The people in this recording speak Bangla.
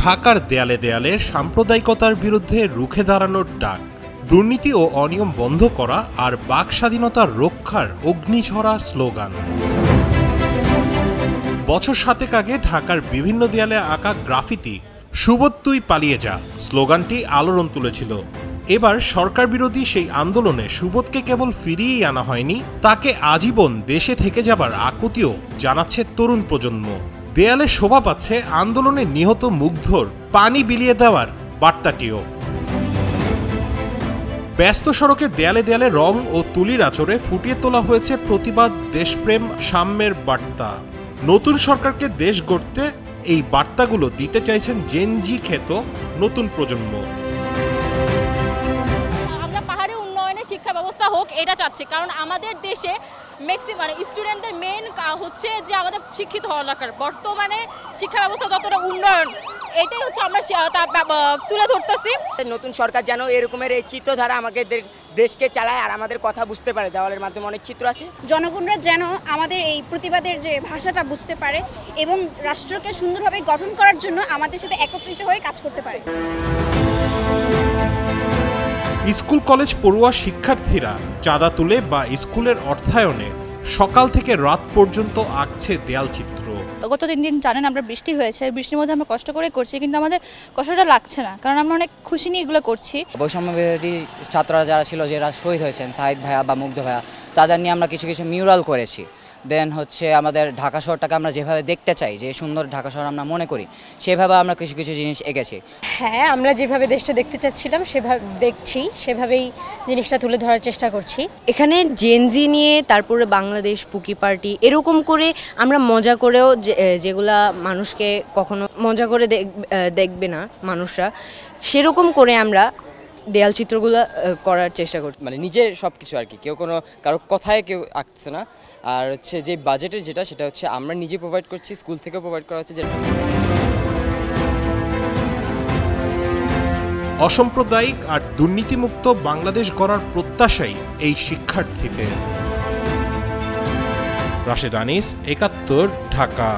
ঢাকার দেয়ালে দেয়ালে সাম্প্রদায়িকতার বিরুদ্ধে রুখে দাঁড়ানোর ডাক, দুর্নীতি ও অনিয়ম বন্ধ করা আর বাক স্বাধীনতার রক্ষার অগ্নিঝরা স্লোগান। বছর 7 আগে ঢাকার বিভিন্ন দেয়ালে আঁকা গ্রাফিতি সুবোধ তুই পালিয়ে যা স্লোগানটি আলোড়ন তুলেছিল। এবার সরকার বিরোধী সেই আন্দোলনে সুবোধকে কেবল ফিরিয়েই আনা হয়নি, তাকে আজীবন দেশে থেকে যাবার আকুতিও জানাচ্ছে তরুণ প্রজন্ম। দেয়ালে শোভা পাচ্ছে আন্দোলনে নিহত মুগ্ধর পানি বিলিয়ে দেওয়ার বার্তাটিও। ব্যস্ত সড়কে দেয়ালে দেয়ালে রং ও তুলির আঁচড়ে ফুটিয়ে তোলা হয়েছে প্রতিবাদ, দেশপ্রেম, সাম্যের বার্তা। নতুন সরকারকে দেশ গড়তে এই বার্তাগুলো দিতে চাইছেন জেনজি খ্যাত নতুন প্রজন্ম। আমরা পাহাড়ি উন্নয়নে শিক্ষা ব্যবস্থা হোক এটা চাচ্ছি, কারণ আমাদের দেশে ম্যাক্সিমাম স্টুডেন্টদের মেন হচ্ছে যে আমাদের শিক্ষিত হওয়া দরকার। বর্তমানে শিক্ষা ব্যবস্থা যতটা উন্নয়ন, এটাই হচ্ছে আমরা তুলে ধরতেছি। নতুন সরকার যেন এরকমের এই চিত্রধারা আমাদের দেশকে চালায় আর আমাদের কথা বুঝতে পারে। দেওয়ালের মাধ্যমে অনেক চিত্র আছে, জনগণরা যেন আমাদের এই প্রতিবাদের যে ভাষাটা বুঝতে পারে এবং রাষ্ট্রকে সুন্দরভাবে গঠন করার জন্য আমাদের সাথে একত্রিত হয়ে কাজ করতে পারে। স্কুল কলেজ পড়ুয়া শিক্ষার্থীরা চাঁদা তুলে বা স্কুলের অর্থায়নে সকাল থেকে রাত পর্যন্ত আঁকছে দেয়াল চিত্র। গত 3 দিন জানেন আমরা বৃষ্টি হয়েছে, বৃষ্টির মধ্যে আমরা কষ্ট করে করছি, কিন্তু আমাদের কষ্টটা লাগছে না, কারণ আমরা অনেক খুশি নিয়ে এগুলো করছি। বৈষম্য বিরোধী ছাত্ররা যারা ছিল, যারা শহীদ হয়েছেন, সাহিদ ভাইয়া বা মুগ্ধ ভাইয়া, তাদের নিয়ে আমরা কিছু মিউরাল করেছি। দেন হচ্ছে আমাদের ঢাকা শহরটাকে আমরা যেভাবে দেখতে চাই, যে সুন্দর ঢাকা শহর আমরা মনে করি, সেভাবে আমরা কিছু জিনিস এঁকেছি। হ্যাঁ, আমরা যেভাবে দেশটা দেখতে চাচ্ছিলাম সেভাবে দেখছি, সেভাবেই জিনিসটা তুলে ধরার চেষ্টা করছি। এখানে জেনজি নিয়ে, তারপরে বাংলাদেশ পুকি পার্টি, এরকম করে আমরা মজা করেও, যেগুলা মানুষকে কখনো মজা করে দেখবে না মানুষরা, সেরকম করে আমরা দেয়াল চিত্রগুলো করার চেষ্টা করছি। মানে নিজের সব কিছু আর কি, কেউ কোনো কারো কথায় কেউ আঁকছে না। আর হচ্ছে যে বাজেটের সেটা হচ্ছে আমরা নিজে প্রোভাইড করছি, স্কুল থেকেও প্রোভাইড করা হচ্ছে। অসাম্প্রদায়িক আর দুর্নীতিমুক্ত বাংলাদেশ গড়ার প্রত্যাশাই এই শিক্ষার্থীদের। রাশেদ আনিস, 71, ঢাকা।